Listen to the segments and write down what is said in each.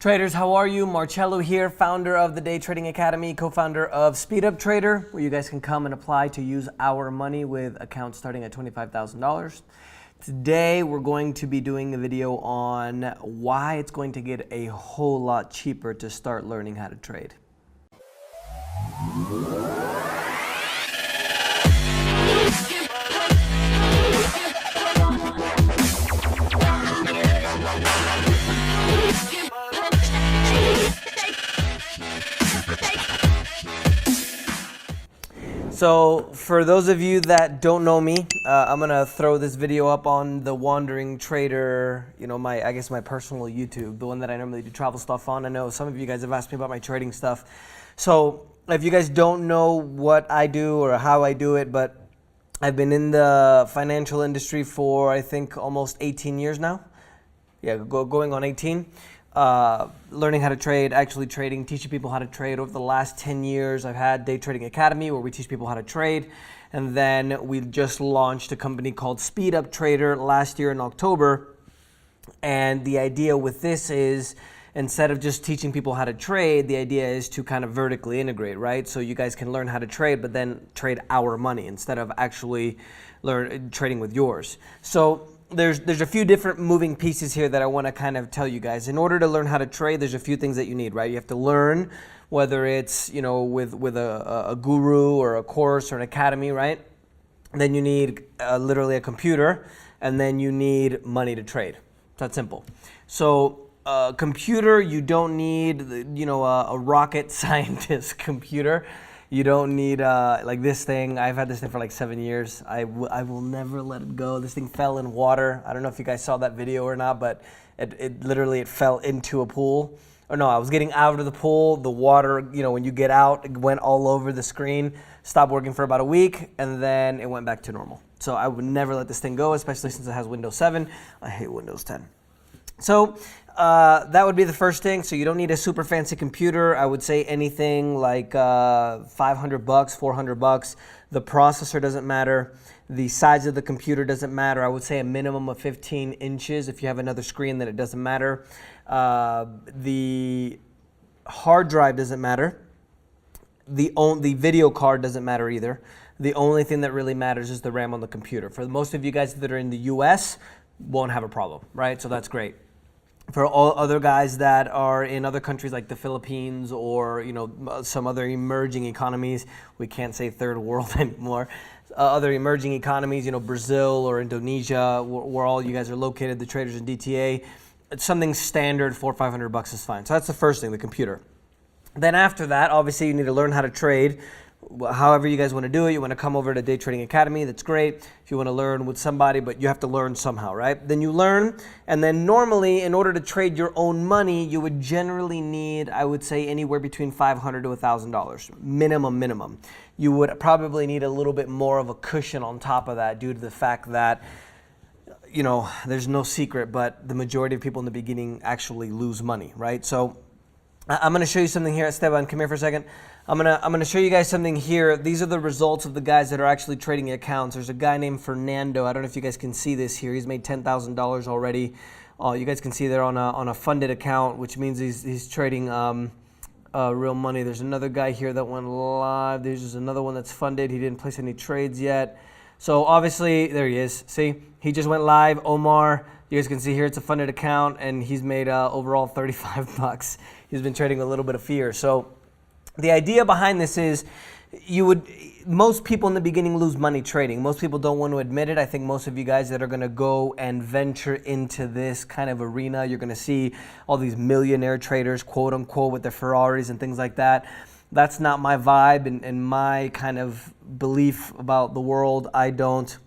Traders, how are you? Marcello here, founder of the Day Trading Academy, co-founder of SpeedUp Trader, where you guys can come and apply to use our money with accounts starting at $25,000. Today, we're going to be doing a video on why it's going to get a whole lot cheaper to start learning how to trade. So for those of you that don't know me, I'm gonna throw this video up on the Wandering Trader, I guess my personal YouTube, the one that I normally do travel stuff on. I know some of you guys have asked me about my trading stuff. So if you guys don't know what I do or how I do it, but I've been in the financial industry for I think almost 18 years now. Yeah, going on 18. Learning how to trade, actually trading, teaching people how to trade. Over the last 10 years, I've had Day Trading Academy where we teach people how to trade. And then we just launched a company called SpeedUp Trader last year in October. And the idea with this is, instead of just teaching people how to trade, the idea is to kind of vertically integrate, right? So you guys can learn how to trade, but then trade our money instead of actually trading with yours. So there's a few different moving pieces here that I want to kind of tell you guys. In order to learn how to trade, there's a few things that you need, right? You have to learn, whether it's with a guru or a course or an academy, right? Then you need literally a computer, and then you need money to trade. It's that simple. So computer, you don't need a rocket scientist computer. You don't need like this thing. I've had this thing for like 7 years. I will never let it go. This thing fell in water. I don't know if you guys saw that video or not, but it literally fell into a pool. Or no, I was getting out of the pool. The water, when you get out, it went all over the screen. Stopped working for about a week, and then it went back to normal. So I would never let this thing go, especially since it has Windows 7. I hate Windows 10. So that would be the first thing. So you don't need a super fancy computer. I would say anything like $500, $400. The processor doesn't matter. The size of the computer doesn't matter. I would say a minimum of 15 inches. If you have another screen, then it doesn't matter. The hard drive doesn't matter. The video card doesn't matter either. The only thing that really matters is the RAM on the computer. For most of you guys that are in the US, won't have a problem, right? So that's great. For all other guys that are in other countries like the Philippines or some other emerging economies, we can't say third world anymore. Other emerging economies, Brazil or Indonesia, where all you guys are located, the traders in DTA, it's something standard, $400 or $500 is fine. So that's the first thing, the computer. Then after that, obviously you need to learn how to trade. However you guys want to do it, you want to come over to Day Trading Academy, that's great. If you want to learn with somebody, but you have to learn somehow, right? Then you learn, and then normally in order to trade your own money, you would generally need, I would say, anywhere between $500 to $1,000, minimum. You would probably need a little bit more of a cushion on top of that due to the fact that there's no secret, but the majority of people in the beginning actually lose money, right? So I'm going to show you something here. Esteban, come here for a second. I'm gonna show you guys something here. These are the results of the guys that are actually trading accounts. There's a guy named Fernando. I don't know if you guys can see this here. He's made $10,000 already. You guys can see there on a funded account, which means he's trading real money. There's another guy here that went live. There's just another one that's funded. He didn't place any trades yet. So obviously, there he is. See, he just went live. Omar, you guys can see here it's a funded account, and he's made overall 35 bucks. He's been trading a little bit of fear. So the idea behind this is most people in the beginning lose money trading. Most people don't want to admit it. I think most of you guys that are going to go and venture into this kind of arena, you're going to see all these millionaire traders, quote unquote, with their Ferraris and things like that. That's not my vibe and my kind of belief about the world. I don't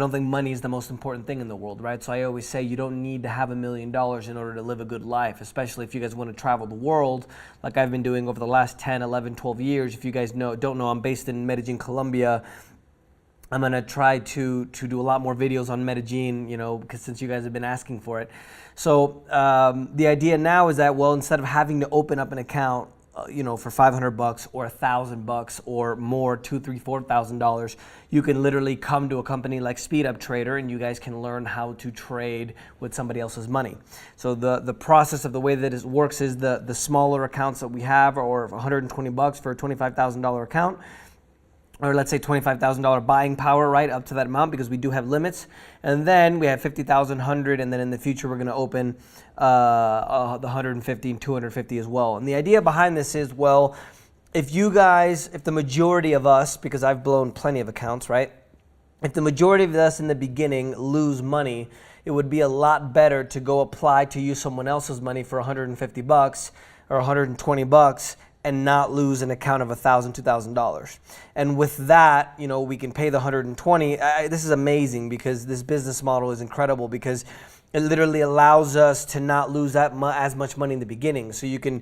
think money is the most important thing in the world, right? So I always say you don't need to have $1 million in order to live a good life, especially if you guys want to travel the world like I've been doing over the last 10, 11, 12 years. If you guys don't know, I'm based in Medellin, Colombia. I'm going to try to do a lot more videos on Medellin, because since you guys have been asking for it. So the idea now is that, well, instead of having to open up an account for $500 or $1,000 or more, $2,000, $3,000, $4,000, you can literally come to a company like SpeedUp Trader and you guys can learn how to trade with somebody else's money. So the process of the way that it works is the smaller accounts that we have are $120 for a $25,000 account, or let's say $25,000 buying power, right, up to that amount, because we do have limits. And then we have 50,000, 100, and then in the future we're going to open the 150 and 250 as well. And the idea behind this is, well, if the majority of us, because I've blown plenty of accounts, right, if the majority of us in the beginning lose money, it would be a lot better to go apply to use someone else's money for $150 or $120 and not lose an account of $1,000, $2,000. And with that, we can pay the 120. This is amazing because this business model is incredible because it literally allows us to not lose as much money in the beginning. So you can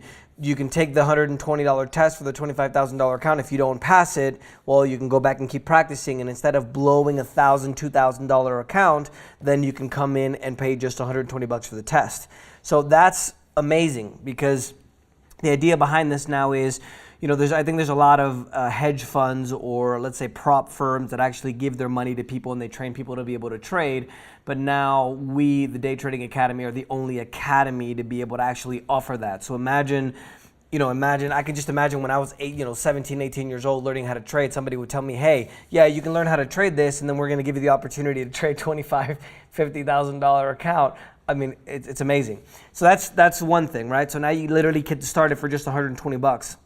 take the $120 test for the $25,000 account. If you don't pass it, well, you can go back and keep practicing. And instead of blowing a $1,000, $2,000 account, then you can come in and pay just $120 for the test. So that's amazing because the idea behind this now is, I think there's a lot of hedge funds or let's say prop firms that actually give their money to people and they train people to be able to trade. But now we, the Day Trading Academy, are the only academy to be able to actually offer that. So imagine, I can just imagine when I was 17, 18 years old learning how to trade, somebody would tell me, hey, yeah, you can learn how to trade this and then we're going to give you the opportunity to trade $25,000, $50,000 account. I mean, it's amazing. So that's one thing, right? So now you literally get started for just $120.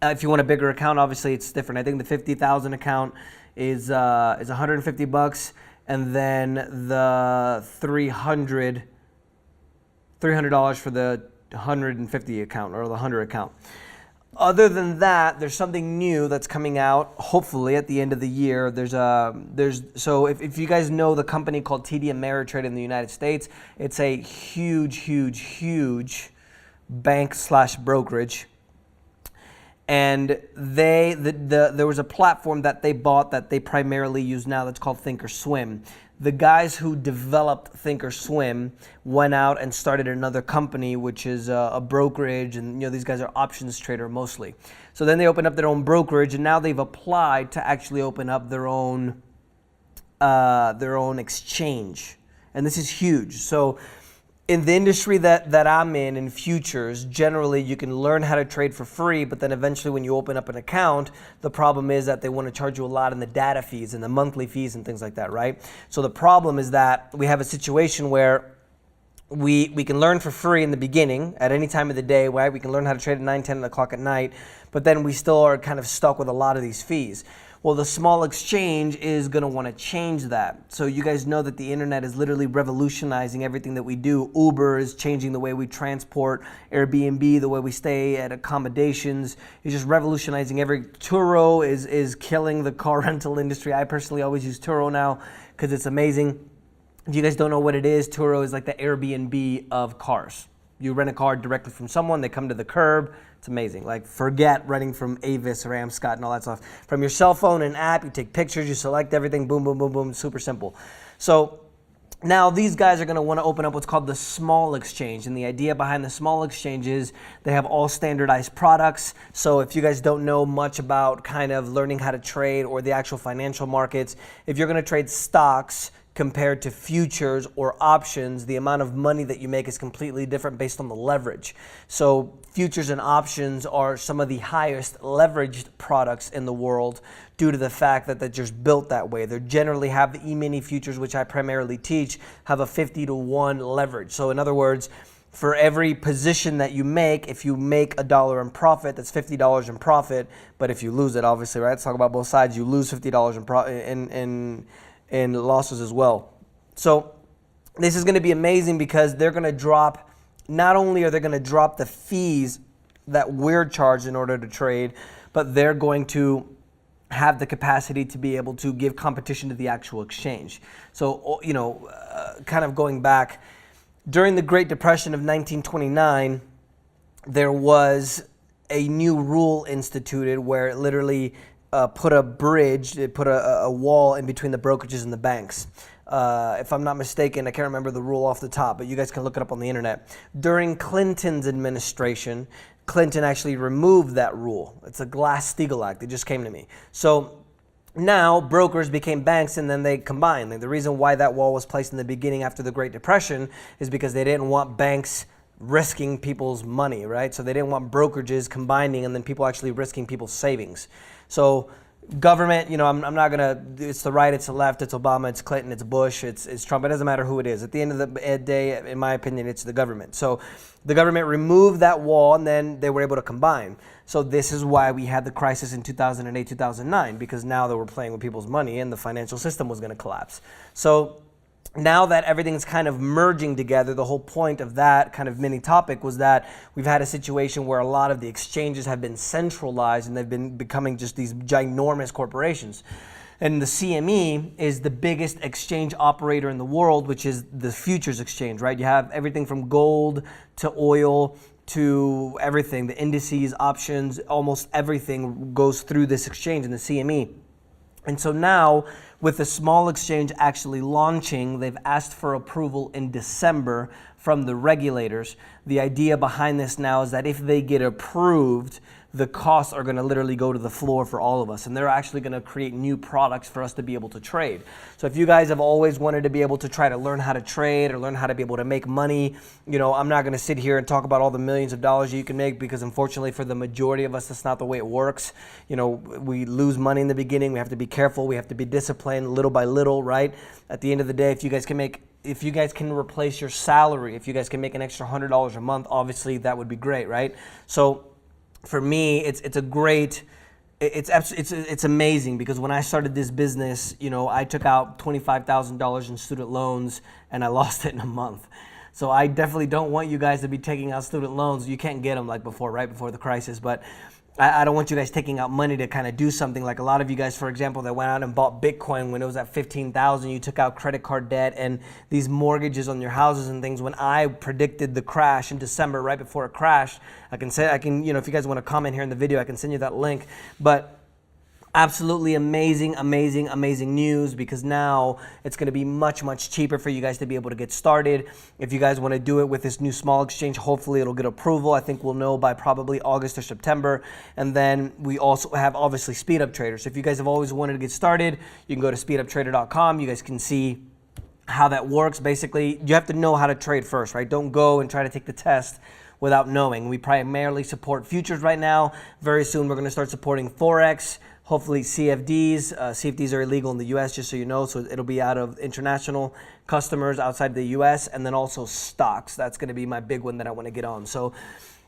If you want a bigger account, obviously it's different. I think the 50,000 account is $150, and then the $300 for the 150 account or the 100 account. Other than that, there's something new that's coming out, hopefully at the end of the year. So if you guys know the company called TD Ameritrade in the United States, it's a huge bank/brokerage. And there was a platform that they bought that they primarily use now that's called Thinkorswim. The guys who developed Thinkorswim went out and started another company, which is a brokerage, and these guys are options trader mostly. So then they opened up their own brokerage, and now they've applied to actually open up their own exchange, and this is huge. So in the industry that I'm in futures, generally you can learn how to trade for free, but then eventually when you open up an account, the problem is that they want to charge you a lot in the data fees and the monthly fees and things like that, right? So the problem is that we have a situation where we can learn for free in the beginning at any time of the day, right? We can learn how to trade at 9, 10 o'clock at night, but then we still are kind of stuck with a lot of these fees. Well, the small exchange is going to want to change that. So you guys know that the internet is literally revolutionizing everything that we do. Uber is changing the way we transport. Airbnb, the way we stay at accommodations, is just revolutionizing Turo is killing the car rental industry. I personally always use Turo now because it's amazing. If you guys don't know what it is, Turo is like the Airbnb of cars. You rent a car directly from someone, they come to the curb. It's amazing. Like, forget renting from Avis or Amscot and all that stuff. From your cell phone and app, you take pictures, you select everything, boom, boom, boom, boom, super simple. So now these guys are going to want to open up what's called the small exchange. And the idea behind the small exchange is they have all standardized products. So if you guys don't know much about kind of learning how to trade or the actual financial markets, if you're going to trade stocks compared to futures or options, the amount of money that you make is completely different based on the leverage. So futures and options are some of the highest leveraged products in the world due to the fact that they're just built that way. They generally have the E-mini futures, which I primarily teach, have a 50-to-1 leverage. So in other words, for every position that you make, if you make $1 in profit, that's $50 in profit. But if you lose it, obviously, right? Let's talk about both sides. You lose $50 in losses as well. So this is going to be amazing because they're going to drop, not only are they going to drop the fees that we're charged in order to trade, but they're going to have the capacity to be able to give competition to the actual exchange. So, kind of going back, during the Great Depression of 1929, there was a new rule instituted where it literally put a bridge, it put a wall in between the brokerages and the banks. if I'm not mistaken, I can't remember the rule off the top, but you guys can look it up on the internet. During Clinton's administration, Clinton actually removed that rule. It's a Glass-Steagall Act. It just came to me. So now brokers became banks, and then they combined. Like, the reason why that wall was placed in the beginning after the Great Depression is because they didn't want banks risking people's money, right? So they didn't want brokerages combining and then people actually risking people's savings. So government, you know, I'm not gonna, it's the right, it's the left, it's Obama, it's Clinton, it's Bush, it's Trump. It doesn't matter who it is. At the end of the day, in my opinion, it's the government. So the government removed that wall, and then they were able to combine. So this is why we had the crisis in 2008, 2009, because now they were playing with people's money and the financial system was going to collapse. So now that everything's kind of merging together, the whole point of that kind of mini topic was that we've had a situation where a lot of the exchanges have been centralized and they've been becoming just these ginormous corporations. And the CME is the biggest exchange operator in the world, which is the futures exchange, right? You have everything from gold to oil to everything, the indices, options, almost everything goes through this exchange in the CME. And so now, with the small exchange actually launching, they've asked for approval in December from the regulators. The idea behind this now is that if they get approved, the costs are going to literally go to the floor for all of us, and they're actually going to create new products for us to be able to trade. So if you guys have always wanted to be able to try to learn how to trade or learn how to be able to make money, you know, I'm not going to sit here and talk about all the millions of dollars you can make, because unfortunately for the majority of us, that's not the way it works. You know, we lose money in the beginning. We have to be careful. We have to be disciplined little by little, right? At the end of the day, if you guys can replace your salary, if you guys can make an extra $100 a month, obviously that would be great, right? So for me, it's amazing, because when I started this business, you know, I took out $25,000 in student loans and I lost it in a month. So I definitely don't want you guys to be taking out student loans. You can't get them like before, right before the crisis, but I don't want you guys taking out money to kind of do something. Like a lot of you guys, for example, that went out and bought Bitcoin when it was at 15,000, you took out credit card debt and these mortgages on your houses and things. When I predicted the crash in December, right before it crashed, I can, you know, if you guys want to comment here in the video, I can send you that link. But absolutely amazing news, because now it's going to be much cheaper for you guys to be able to get started. If you guys want to do it with this new small exchange, hopefully it'll get approval. I think we'll know by probably August or September. And then we also have obviously SpeedUp Trader. So if you guys have always wanted to get started, you can go to speeduptrader.com. You guys can see how that works. Basically, you have to know how to trade first, right? Don't go and try to take the test without knowing. We primarily support futures right now. Very soon we're going to start supporting Forex. Hopefully CFDs. CFDs are illegal in the US, just so you know, so it'll be out of international customers outside the US, and then also stocks. That's going to be my big one that I want to get on. So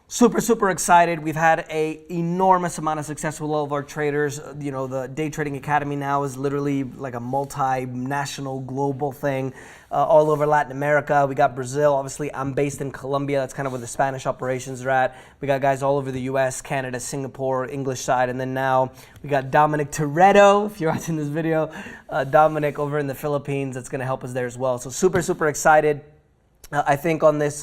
super excited. We've had an enormous amount of success with all of our traders. You know, the Day Trading Academy now is literally like a multinational global thing all over Latin America. We got Brazil. Obviously, I'm based in Colombia. That's kind of where the Spanish operations are at. We got guys all over the US, Canada, Singapore, English side. And then now we got Dominic Toretto, if you're watching this video, Dominic over in the Philippines. That's going to help us there as well. So super excited. I think on this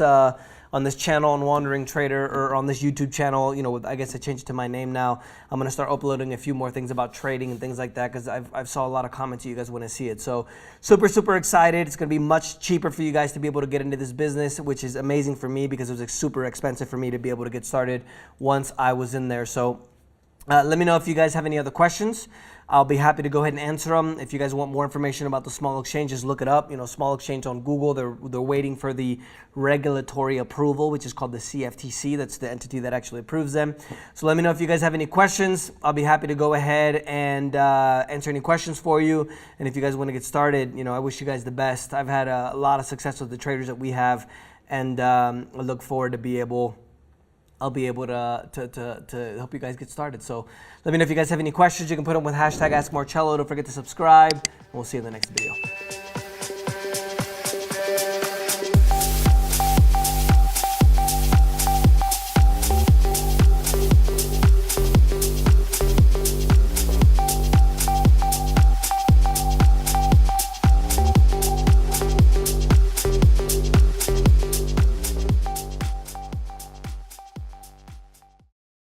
channel on Wandering Trader, or on this YouTube channel, you know, I guess I changed it to my name now. I'm going to start uploading a few more things about trading and things like that, because I've saw a lot of comments you guys want to see it. So super excited. It's going to be much cheaper for you guys to be able to get into this business, which is amazing for me, because it was super expensive for me to be able to get started once I was in there. So let me know if you guys have any other questions. I'll be happy to go ahead and answer them. If you guys want more information about the small exchanges, look it up. You know, small exchange on Google. They're waiting for the regulatory approval, which is called the CFTC. That's the entity that actually approves them. So let me know if you guys have any questions. I'll be happy to go ahead and answer any questions for you. And if you guys want to get started, you know, I wish you guys the best. I've had a lot of success with the traders that we have, and I look forward to I'll be able to help you guys get started. So let me know if you guys have any questions. You can put them with hashtag AskMarcello. Don't forget to subscribe, and we'll see you in the next video.